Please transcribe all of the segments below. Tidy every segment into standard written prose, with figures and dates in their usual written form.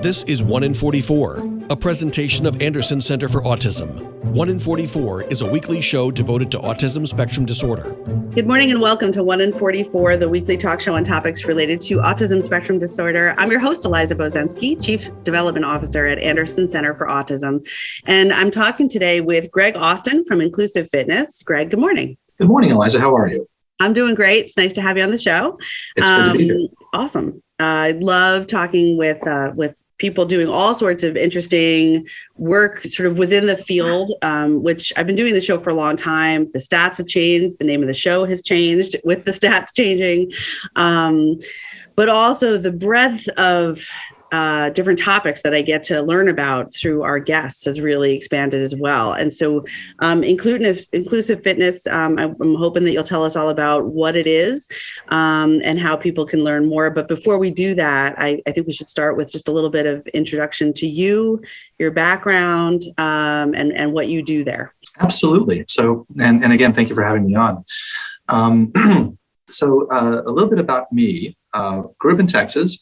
This is 1 in 44, a presentation of Anderson Center for Autism. 1 in 44 is a weekly show devoted to autism spectrum disorder. Good morning and welcome to 1 in 44, the weekly talk show on topics related to autism spectrum disorder. I'm your host, Eliza Bozensky, Chief Development Officer at Anderson Center for Autism. And I'm talking today with Greg Austin from Inclusive Fitness. Greg, good morning. Good morning, Eliza. How are you? I'm doing great. It's nice to have you on the show. It's good to be here. Awesome. I love talking with people doing all sorts of interesting work sort of within the field, which I've been doing the show for a long time. The stats have changed. The name of the show has changed with the stats changing. But also the breadth of different topics that I get to learn about through our guests has really expanded as well. And so Inclusive Fitness, I'm hoping that you'll tell us all about what it is and how people can learn more. But before we do that, I think we should start with just a little bit of introduction to you, your background, and what you do there. Absolutely. So, and again, thank you for having me on. So a little bit about me. Grew up in Texas.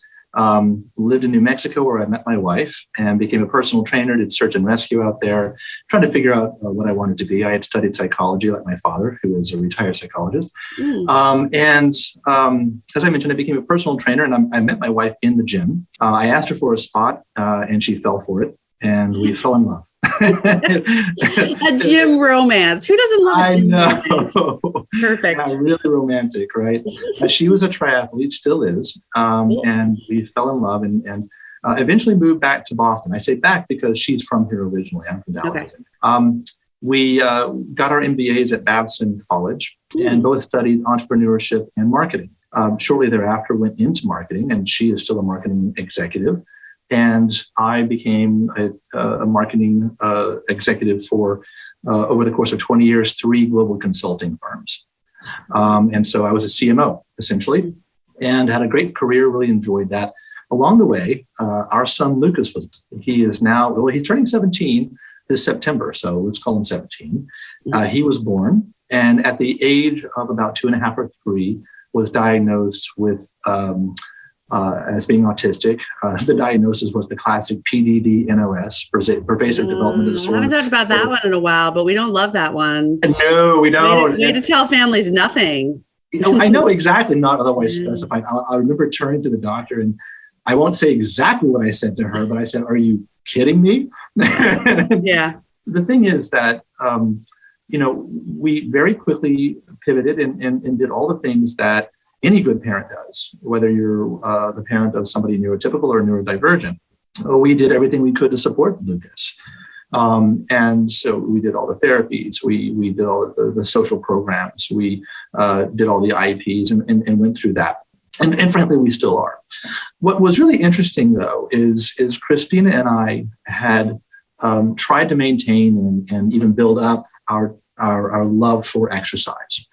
Lived in New Mexico where I met my wife and became a personal trainer, did search and rescue out there, trying to figure out what I wanted to be. I had studied psychology like my father, who is a retired psychologist. And as I mentioned, I became a personal trainer and I met my wife in the gym. I asked her for a spot and she fell for it and we fell in love. A gym romance. Who doesn't love I know. Romance? Perfect. Yeah, really romantic, right? She was a triathlete, still is. And we fell in love and eventually moved back to Boston. I say back because she's from here originally. I'm from Dallas. Okay. We got our MBAs at Babson College and both studied entrepreneurship and marketing. Shortly thereafter, went into marketing, and she is still a marketing executive. And I became a marketing executive for, over the course of 20 years, 3 global consulting firms. And so I was a CMO, essentially, and had a great career, really enjoyed that. Along the way, our son, Lucas, he's turning 17 this September, so let's call him 17. He was born, and at the age of about 2.5 or 3, was diagnosed with as being autistic. The diagnosis was the classic PDD-NOS, pervasive developmental disorder. I haven't talked about that one in a while, but we don't love that one. No, we don't. Way to tell families nothing. I know exactly, not otherwise specified. I remember turning to the doctor, and I won't say exactly what I said to her, but I said, "Are you kidding me?" Yeah. The thing is that, we very quickly pivoted and did all the things that any good parent does, whether you're the parent of somebody neurotypical or neurodivergent. We did everything we could to support Lucas. And so we did all the therapies, we did all the social programs, we did all the IEPs and went through that. And frankly, we still are. What was really interesting, though, is Christina and I had tried to maintain and even build up our love for exercise.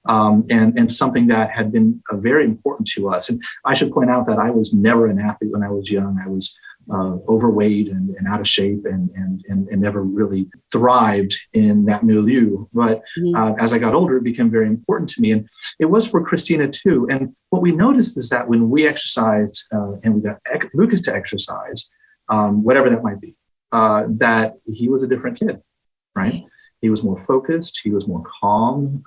And something that had been very important to us. And I should point out that I was never an athlete when I was young. I was overweight and out of shape and never really thrived in that milieu. But as I got older, it became very important to me. And it was for Christina too. And what we noticed is that when we exercised and we got Lucas to exercise, whatever that might be, that he was a different kid, right? He was more focused. He was more calm.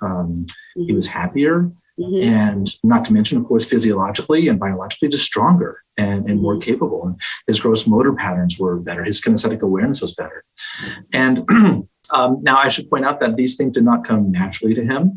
He was happier. And not to mention, of course, physiologically and biologically, just stronger and more capable. And his gross motor patterns were better. His kinesthetic awareness was better. And now I should point out that these things did not come naturally to him.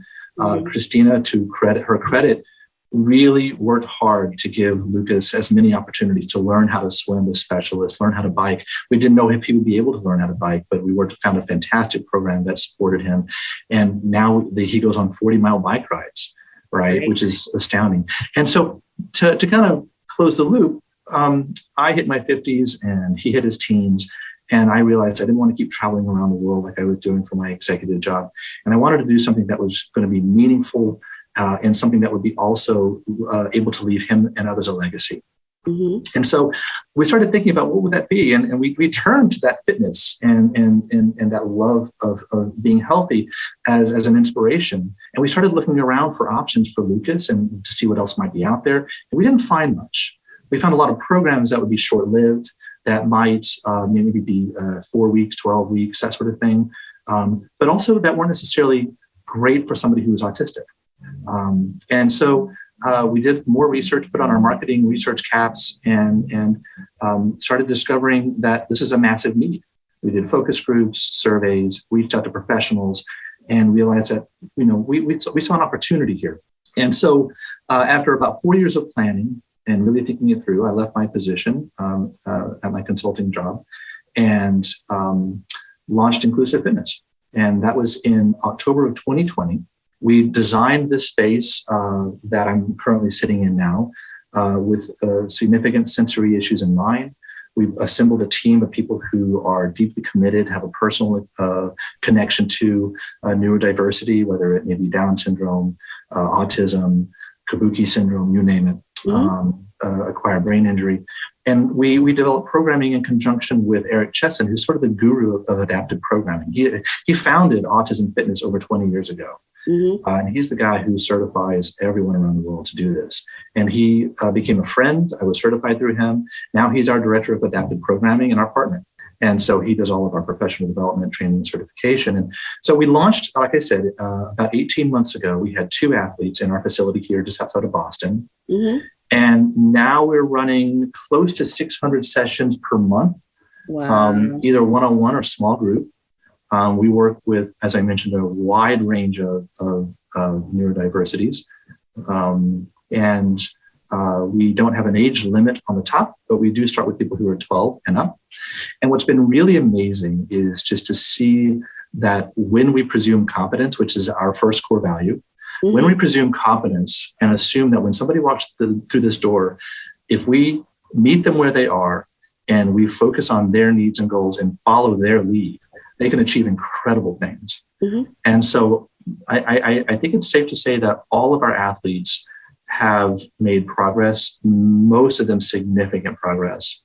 Christina, to her credit, really worked hard to give Lucas as many opportunities to learn how to swim with specialists, learn how to bike. We didn't know if he would be able to learn how to bike, but we found a fantastic program that supported him. And now he goes on 40-mile bike rides, right? Which is astounding. And so to kind of close the loop, I hit my 50s and he hit his teens. And I realized I didn't want to keep traveling around the world like I was doing for my executive job. And I wanted to do something that was going to be meaningful and something that would be also able to leave him and others a legacy. And so we started thinking about what would that be? And we turned to that fitness and that love of being healthy as an inspiration. And we started looking around for options for Lucas and to see what else might be out there. And we didn't find much. We found a lot of programs that would be short-lived. that might maybe be 4 weeks, 12 weeks, that sort of thing, but also that weren't necessarily great for somebody who was autistic. And so we did more research, put on our marketing research caps, and started discovering that this is a massive need. We did focus groups, surveys, reached out to professionals, and realized that we saw an opportunity here. And so after about 4 years of planning and really thinking it through, I left my position at my consulting job and launched Inclusive Fitness. And that was in October of 2020. We designed this space that I'm currently sitting in now with significant sensory issues in mind. We've assembled a team of people who are deeply committed, have a personal connection to neurodiversity, whether it may be Down syndrome, autism, Kabuki syndrome, you name it, acquired brain injury. And we developed programming in conjunction with Eric Chesson, who's sort of the guru of adaptive programming. He founded Autism Fitness over 20 years ago. And he's the guy who certifies everyone around the world to do this. And he became a friend. I was certified through him. Now he's our director of adaptive programming and our partner. And so he does all of our professional development, training, and certification. And so we launched, like I said, about 18 months ago. We had 2 athletes in our facility here just outside of Boston. And now we're running close to 600 sessions per month, either one-on-one or small group. We work with, as I mentioned, a wide range of neurodiversities. And we don't have an age limit on the top, but we do start with people who are 12 and up. And what's been really amazing is just to see that when we presume competence, which is our first core value, when we presume competence and assume that when somebody walks through this door, if we meet them where they are and we focus on their needs and goals and follow their lead, they can achieve incredible things. And so I think it's safe to say that all of our athletes have made progress, most of them significant progress.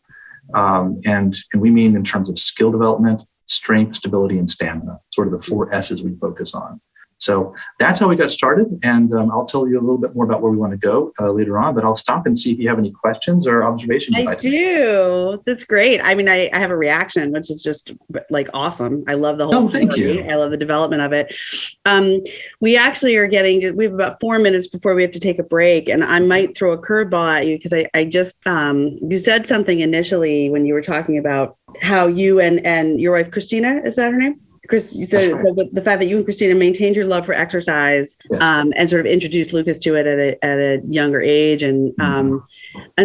And we mean in terms of skill development, strength, stability, and stamina, sort of the 4 S's we focus on. So that's how we got started. And I'll tell you a little bit more about where we want to go later on, but I'll stop and see if you have any questions or observations. I do. That's great. I mean, I have a reaction, which is just like awesome. I love the whole story. Thank you. I love the development of it. We actually are we have about 4 minutes before we have to take a break. And I might throw a curveball at you because I just, you said something initially when you were talking about how you and your wife, Christina, is that her name? Chris, you said the fact that you and Christina maintained your love for exercise, and sort of introduced Lucas to it at a younger age. And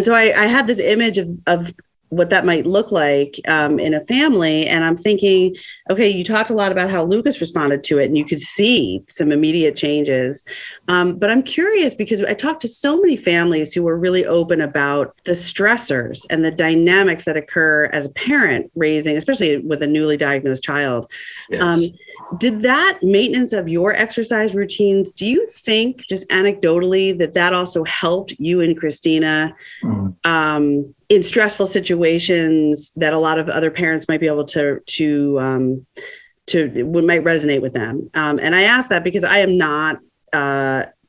so I had this image of what that might look like in a family. And I'm thinking, okay, you talked a lot about how Lucas responded to it and you could see some immediate changes. But I'm curious because I talked to so many families who were really open about the stressors and the dynamics that occur as a parent raising, especially with a newly diagnosed child. Yes. Did that maintenance of your exercise routines, do you think just anecdotally that also helped you and Christina in stressful situations that a lot of other parents might be able to might resonate with them? And I ask that because I am not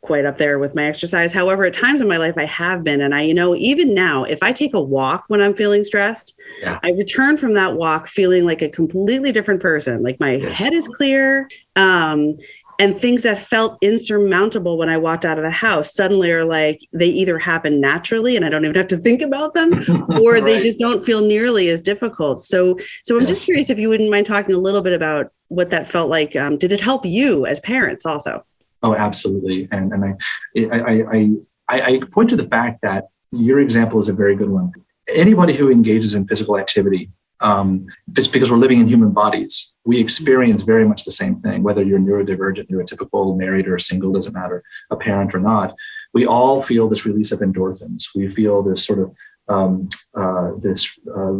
quite up there with my exercise. However, at times in my life I have been, and even now, if I take a walk when I'm feeling stressed, I return from that walk feeling like a completely different person. Like my head is clear, and things that felt insurmountable when I walked out of the house suddenly are like, they either happen naturally and I don't even have to think about them, or they just don't feel nearly as difficult. So I'm just curious if you wouldn't mind talking a little bit about what that felt like. Did it help you as parents also? Oh, absolutely. And I point to the fact that your example is a very good one. Anybody who engages in physical activity, it's because we're living in human bodies. We experience very much the same thing, whether you're neurodivergent, neurotypical, married or single, doesn't matter, a parent or not. We all feel this release of endorphins. We feel this sort of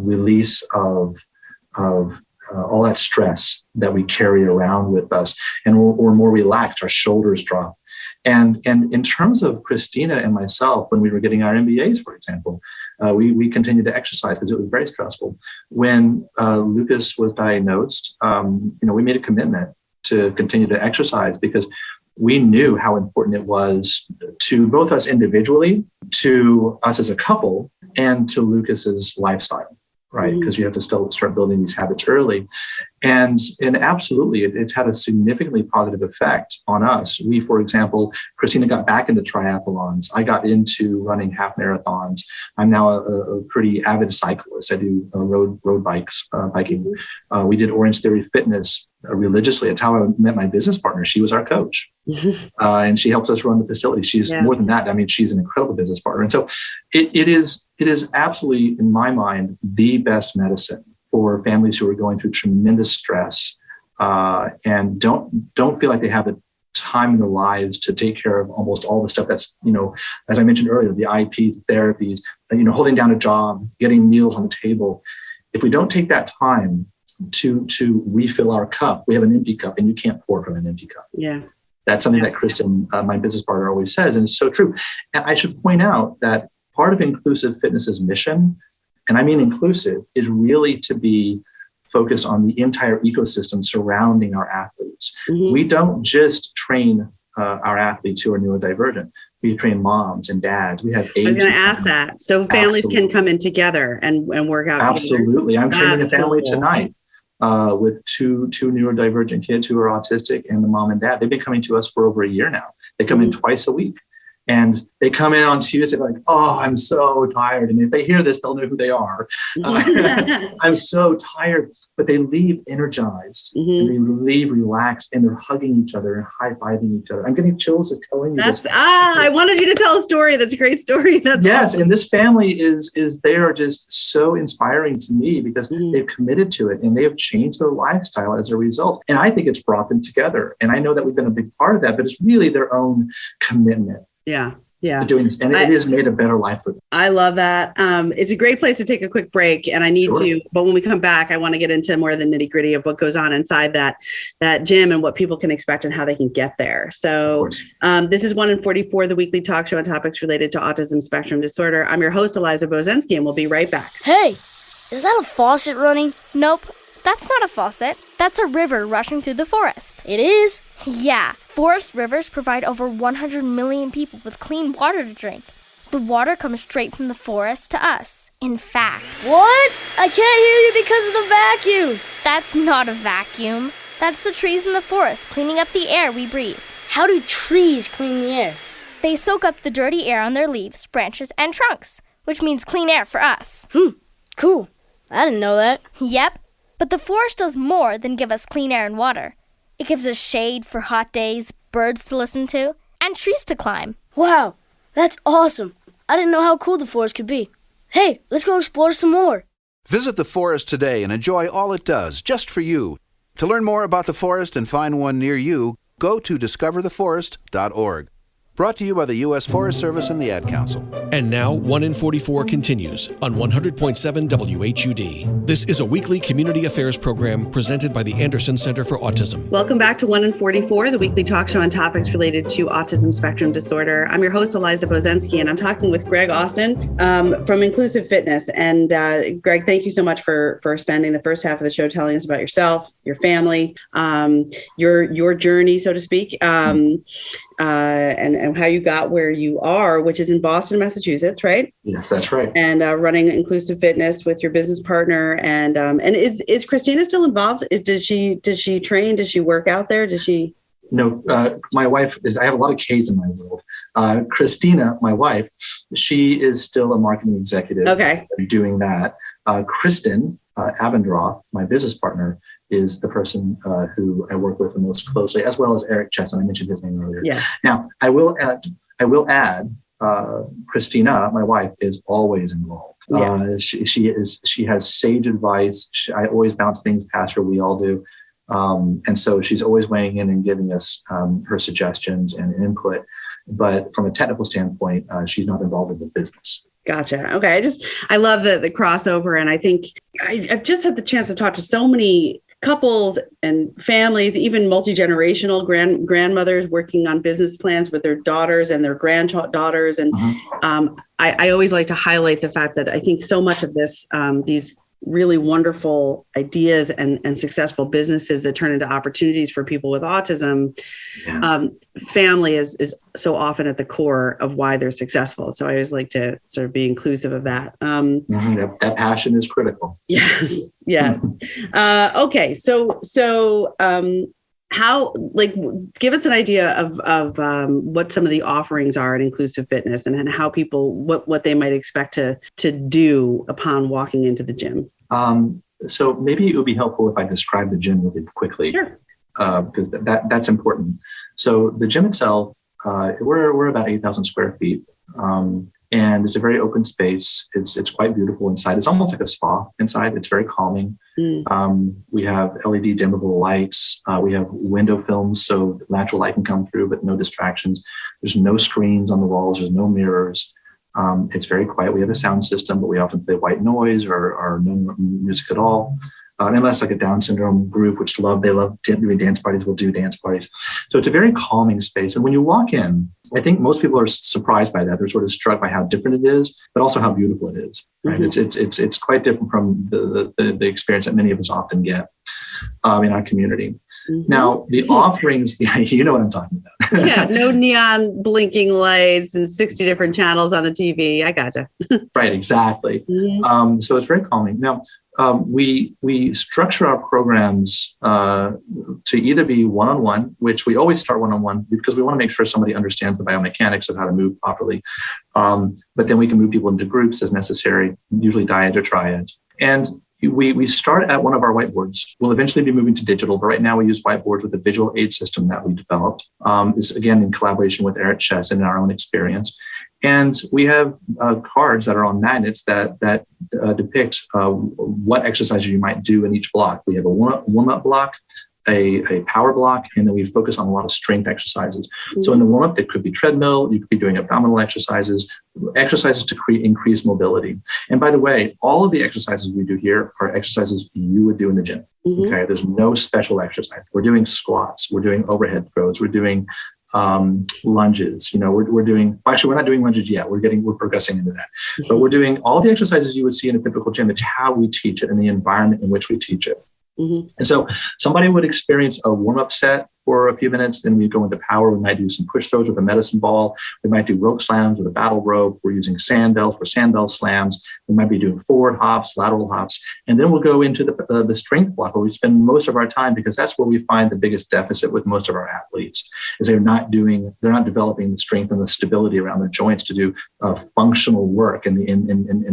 release of all that stress that we carry around with us, and we're more relaxed. Our shoulders drop. And in terms of Christina and myself, when we were getting our MBAs, for example, we continued to exercise because it was very stressful. When Lucas was diagnosed, we made a commitment to continue to exercise because we knew how important it was to both us individually, to us as a couple, and to Lucas's lifestyle. right? Because you have to still start building these habits early. And absolutely, it's had a significantly positive effect on us. We, for example, Christina got back into triathlons. I got into running half marathons. I'm now a pretty avid cyclist. I do road biking. We did Orange Theory Fitness religiously. It's how I met my business partner. She was our coach, and she helps us run the facility. She's more than that. I mean, she's an incredible business partner. And so it is absolutely, in my mind, the best medicine for families who are going through tremendous stress and don't feel like they have the time in their lives to take care of almost all the stuff that's, as I mentioned earlier, the IPs, therapies, holding down a job, getting meals on the table. If we don't take that time to refill our cup, we have an empty cup, and you can't pour from an empty cup. Yeah. That's something that Kristen, my business partner, always says, and it's so true. And I should point out that part of Inclusive Fitness's mission, and I mean inclusive, is really to be focused on the entire ecosystem surrounding our athletes. We don't just train our athletes who are neurodivergent. We train moms and dads. We have aides. I was going to ask that. So families can come in together and work out Absolutely. together. I'm training a family tonight with two neurodivergent kids who are autistic, and the mom and dad. They've been coming to us for over a year now. They come in twice a week. And they come in on Tuesday like, oh, I'm so tired. And if they hear this, they'll know who they are. I'm so tired. But they leave energized and they leave relaxed, and they're hugging each other and high-fiving each other. I'm getting chills just telling you this. I wanted you to tell a story. That's a great story. That's awesome. And this family is they are just so inspiring to me because they've committed to it and they have changed their lifestyle as a result. And I think it's brought them together. And I know that we've been a big part of that, but it's really their own commitment. Yeah. Doing this, and it has made a better life for them. I love that. It's a great place to take a quick break, and I need to, but when we come back, I want to get into more of the nitty gritty of what goes on inside that gym and what people can expect and how they can get there. So this is 1 in 44, the weekly talk show on topics related to autism spectrum disorder. I'm your host, Eliza Bozensky, and we'll be right back. Hey, is that a faucet running? Nope, that's not a faucet. That's a river rushing through the forest. It is? Yeah, forest rivers provide over 100 million people with clean water to drink. The water comes straight from the forest to us. In fact... What? I can't hear you because of the vacuum. That's not a vacuum. That's the trees in the forest cleaning up the air we breathe. How do trees clean the air? They soak up the dirty air on their leaves, branches, and trunks, which means clean air for us. Cool. I didn't know that. Yep, but the forest does more than give us clean air and water. It gives us shade for hot days, birds to listen to, and trees to climb. Wow, that's awesome. I didn't know how cool the forest could be. Hey, let's go explore some more. Visit the forest today and enjoy all it does, just for you. To learn more about the forest and find one near you, go to discovertheforest.org. Brought to you by the U.S. Forest Service and the Ad Council. And now, 1 in 44 continues on 100.7 WHUD. This is a weekly community affairs program presented by the Anderson Center for Autism. Welcome back to 1 in 44, the weekly talk show on topics related to autism spectrum disorder. I'm your host, Eliza Bozensky, and I'm talking with Greg Austin from Inclusive Fitness. And Greg, thank you so much for spending the first half of the show telling us about yourself, your family, your journey, so to speak. And how you got where you are, which is in Boston, Massachusetts, right? Yes, that's right. And running Inclusive Fitness with your business partner. And is Christina still involved? Did she train? Did she work out there? Did she? No, my wife is. I have a lot of K's in my world. Christina, my wife, she is still a marketing executive. Okay, doing that. Kristen Abendroth, my business partner, is the person who I work with the most closely, as well as Eric Chesson. I mentioned his name earlier. Yes. Now, I will add, Christina, my wife, is always involved. Yeah. She has sage advice. I always bounce things past her. We all do. And so she's always weighing in and giving us her suggestions and input. But from a technical standpoint, she's not involved in the business. Gotcha. Okay. I love the crossover. And I think I've just had the chance to talk to so many couples and families, even multi-generational grandmothers working on business plans with their daughters and their granddaughters. And I always like to highlight the fact that I think so much of this, these really wonderful ideas and successful businesses that turn into opportunities for people with autism, family is so often at the core of why they're successful. So I always like to sort of be inclusive of that. That passion is critical. Yes. Okay. So how, like, give us an idea of what some of the offerings are in inclusive fitness and how people, what they might expect to do upon walking into the gym. So maybe it would be helpful if I describe the gym really quickly, Sure. Because that's important. So the gym itself, we're about 8,000 square feet. And it's a very open space. It's quite beautiful inside. It's almost like a spa inside. It's very calming. We have LED dimmable lights. We have window films so natural light can come through, but no distractions. There's no screens on the walls. There's no mirrors. It's very quiet. We have a sound system, but we often play white noise or no music at all. Unless like a Down syndrome group, which they love doing dance parties, will do dance parties. So it's a very calming space. And when you walk in, I think most people are surprised by that. They're sort of struck by how different it is, but also how beautiful it is. Right? Mm-hmm. It's quite different from the experience that many of us often get in our community. Mm-hmm. Now, the offerings, you know what I'm talking about. Yeah, no neon blinking lights and 60 different channels on the TV. I gotcha. Right, exactly. Mm-hmm. So it's very calming. Now, we structure our programs to either be one-on-one, which we always start one-on-one because we want to make sure somebody understands the biomechanics of how to move properly. But then we can move people into groups as necessary, usually dyads or triads. And we start at one of our whiteboards. We'll eventually be moving to digital, but right now we use whiteboards with a visual aid system that we developed. It's again in collaboration with Eric Chess and our own experience. And we have cards that are on magnets that depict what exercises you might do in each block. We have a warm-up block, a power block, and then we focus on a lot of strength exercises. Mm-hmm. So in the warm-up, it could be treadmill, you could be doing abdominal exercises to increase mobility. And by the way, all of the exercises we do here are exercises you would do in the gym. Mm-hmm. Okay, there's no special exercise. We're doing squats, we're doing overhead throws, we're doing lunges. We're doing, actually, we're not doing lunges yet. We're progressing into that, but we're doing all the exercises you would see in a typical gym. It's how we teach it and the environment in which we teach it. Mm-hmm. And so somebody would experience a warm-up set for a few minutes. Then we go into power. We might do some push throws with a medicine ball. We might do rope slams with a battle rope. We're using sandbells for sandbell slams. We might be doing forward hops, lateral hops. And then we'll go into the strength block where we spend most of our time, because that's where we find the biggest deficit with most of our athletes, is they're not developing the strength and the stability around their joints to do functional work and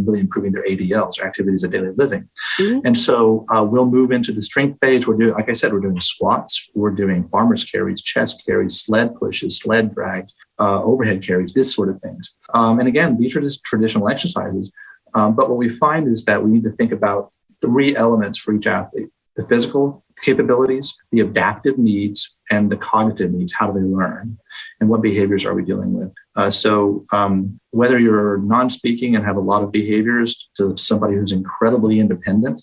really improving their ADLs, or activities of daily living. Mm-hmm. And so we'll move into the strength phase. We're doing squats. We're doing farmer's carries, chest carries, sled pushes, sled drags, overhead carries, this sort of things. And again, these are just traditional exercises. But what we find is that we need to think about 3 elements for each athlete: the physical capabilities, the adaptive needs, and the cognitive needs. How do they learn? And what behaviors are we dealing with? So whether you're non-speaking and have a lot of behaviors to somebody who's incredibly independent,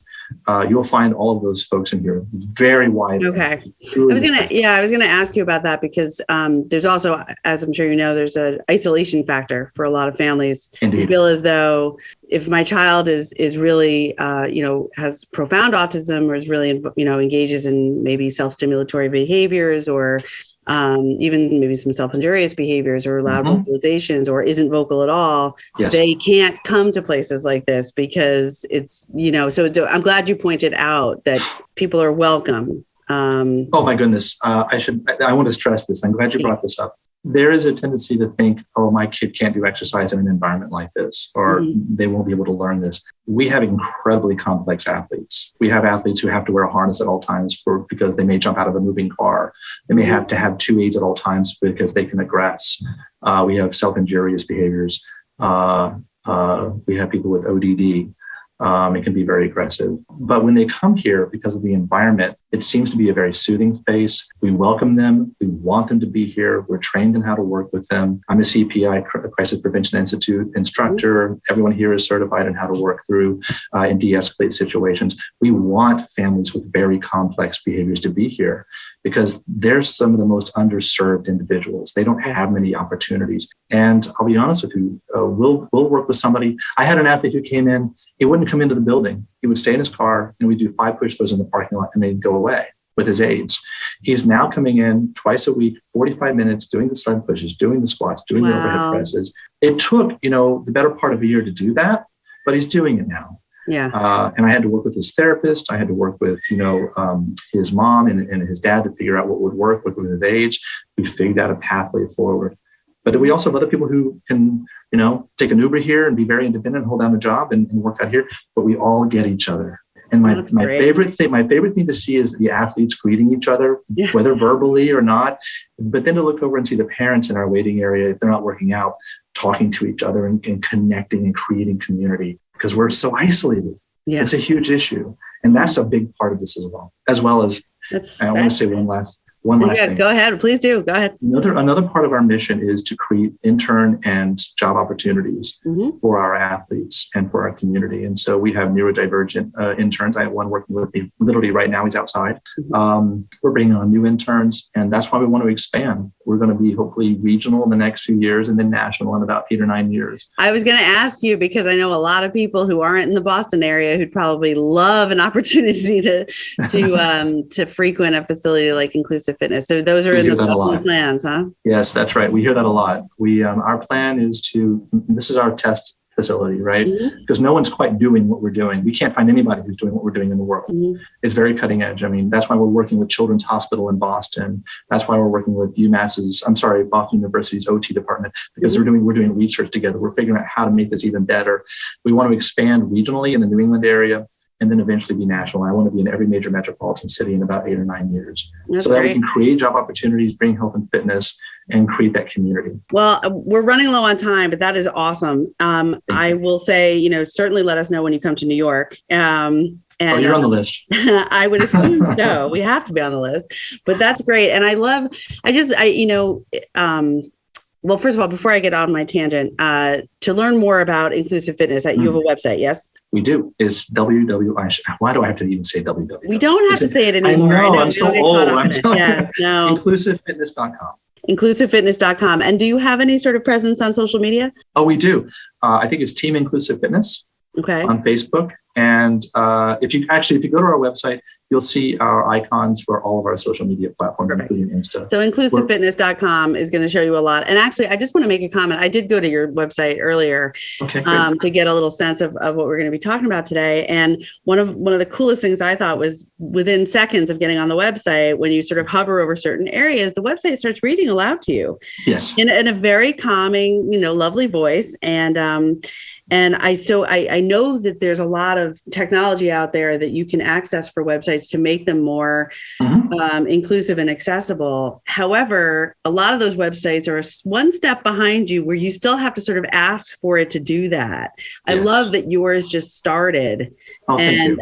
you'll find all of those folks in here. Very wide. Okay. I was gonna ask you about that, because there's also, as I'm sure you know, there's an isolation factor for a lot of families. Indeed. Who feel as though if my child is really has profound autism, or is really engages in maybe self-stimulatory behaviors, or even maybe some self-injurious behaviors or loud vocalizations, or isn't vocal at all, yes, they can't come to places like this, because it's, so I'm glad you pointed out that people are welcome. Oh my goodness. I want to stress this. I'm glad you brought this up. There is a tendency to think, oh, my kid can't do exercise in an environment like this, or they won't be able to learn this. We have incredibly complex athletes. We have athletes who have to wear a harness at all times because they may jump out of a moving car. They may have to have 2 aids at all times because they can aggress. We have self-injurious behaviors. We have people with ODD. It can be very aggressive. But when they come here, because of the environment, it seems to be a very soothing space. We welcome them. We want them to be here. We're trained in how to work with them. I'm a CPI, Crisis Prevention Institute instructor. Everyone here is certified in how to work through and de-escalate situations. We want families with very complex behaviors to be here. because they're some of the most underserved individuals. They don't have many opportunities. And I'll be honest with you, we'll work with somebody. I had an athlete who came in, he wouldn't come into the building. He would stay in his car and we'd do 5 push-throws in the parking lot and they'd go away with his age. He's now coming in twice a week, 45 minutes, doing the sled pushes, doing the squats, doing the overhead presses. It took, the better part of a year to do that, but he's doing it now. Yeah. And I had to work with his therapist. I had to work with, his mom and his dad to figure out what would work with his age. We figured out a pathway forward. But we also have other people who can, take an Uber here and be very independent, hold down a job and work out here. But we all get each other. And my favorite thing to see is the athletes greeting each other, whether verbally or not. But then to look over and see the parents in our waiting area, if they're not working out, talking to each other and connecting and creating community, because we're so isolated. Yeah. It's a huge issue. And that's a big part of this as well as I want to say one last thing. Go ahead. Please do. Go ahead. Another part of our mission is to create intern and job opportunities for our athletes and for our community. And so we have neurodivergent interns. I have one working with me literally right now. He's outside. We're bringing on new interns, and that's why we want to expand. We're going to be hopefully regional in the next few years and then national in about 8 or 9 years. I was going to ask you, because I know a lot of people who aren't in the Boston area who'd probably love an opportunity to frequent a facility like Inclusive Fitness. So those are in the Boston plans, huh? Yes, that's right. We hear that a lot. Our plan is this is our test facility, right? Because no one's quite doing what we're doing. We can't find anybody who's doing what we're doing in the world. It's very cutting edge. I mean, that's why we're working with Children's Hospital in Boston. That's why we're working with Boston University's OT department, because we're doing research together. We're figuring out how to make this even better. We want to expand regionally in the New England area, and then eventually be national. I want to be in every major metropolitan city in about 8 or 9 years. That's so that we can create job opportunities, bring health and fitness, and create that community. Well, we're running low on time, but that is awesome. I will say, certainly let us know when you come to New York. And you're on the list. I would assume so. We have to be on the list, but that's great. And well, first of all, before I get on my tangent, to learn more about Inclusive Fitness, you have a website, yes? We do. It's why do I have to even say www? We don't have to say it anymore. I know. I'm so old. I'm telling you. No. Inclusivefitness.com. Inclusivefitness.com. And do you have any sort of presence on social media? Oh, we do. I think it's Team Inclusive Fitness on Facebook. And if you go to our website, you'll see our icons for all of our social media platforms, including Insta. So inclusivefitness.com is going to show you a lot. And actually, I just want to make a comment. I did go to your website earlier to get a little sense of what we're going to be talking about today. And one of the coolest things I thought was within seconds of getting on the website, when you sort of hover over certain areas, the website starts reading aloud to you. Yes. In a very calming, lovely voice. And I know that there's a lot of technology out there that you can access for websites to make them more inclusive and accessible. However, a lot of those websites are one step behind you, where you still have to sort of ask for it to do that. Yes. I love that yours just started. Oh, and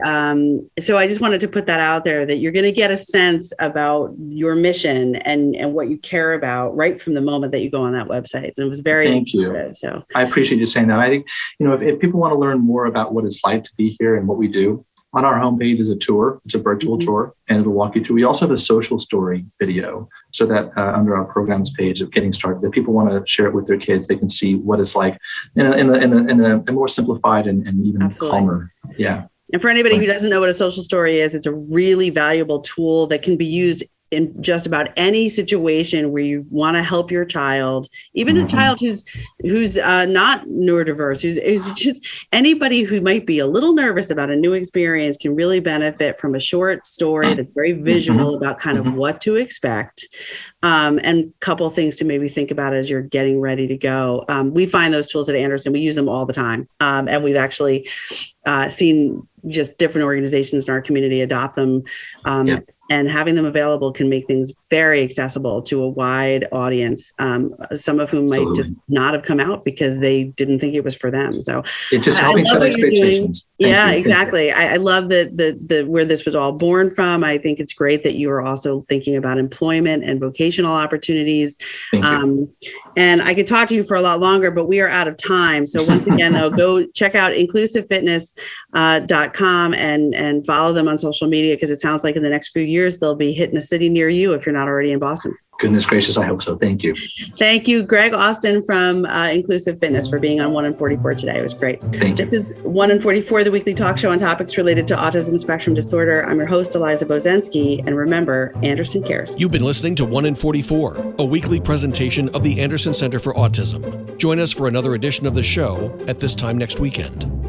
so I just wanted to put that out there, that you're going to get a sense about your mission and what you care about right from the moment that you go on that website. And it was very informative. So I appreciate you saying that. I think, if people want to learn more about what it's like to be here and what we do, on our homepage is a tour. It's a virtual tour, and it'll walk you through. We also have a social story video, so that under our programs page of Getting Started, if people want to share it with their kids, they can see what it's like in a more simplified and even calmer. Yeah. And for anybody who doesn't know what a social story is, it's a really valuable tool that can be used in just about any situation where you want to help your child, even a child who's not neurodiverse, who's just anybody who might be a little nervous about a new experience can really benefit from a short story that's very visual about kind of what to expect. And a couple things to maybe think about as you're getting ready to go. We find those tools at Anderson. We use them all the time. And we've actually seen just different organizations in our community adopt them. And having them available can make things very accessible to a wide audience, some of whom might just not have come out because they didn't think it was for them. So it's just helping set expectations. Yeah, you. exactly. I love the where this was all born from. I think it's great that you are also thinking about employment and vocational opportunities. Thank you. And I could talk to you for a lot longer, but we are out of time. So once again, though, go check out inclusivefitness.com and follow them on social media, because it sounds like in the next few years, they'll be hitting a city near you if you're not already in Boston. Goodness gracious, I hope so. Thank you. Thank you, Greg Austin from Inclusive Fitness, for being on 1 in 44 today. It was great. Thank you. This is 1 in 44, the weekly talk show on topics related to autism spectrum disorder. I'm your host, Eliza Bozensky. And remember, Anderson cares. You've been listening to 1 in 44, a weekly presentation of the Anderson Center for Autism. Join us for another edition of the show at this time next weekend.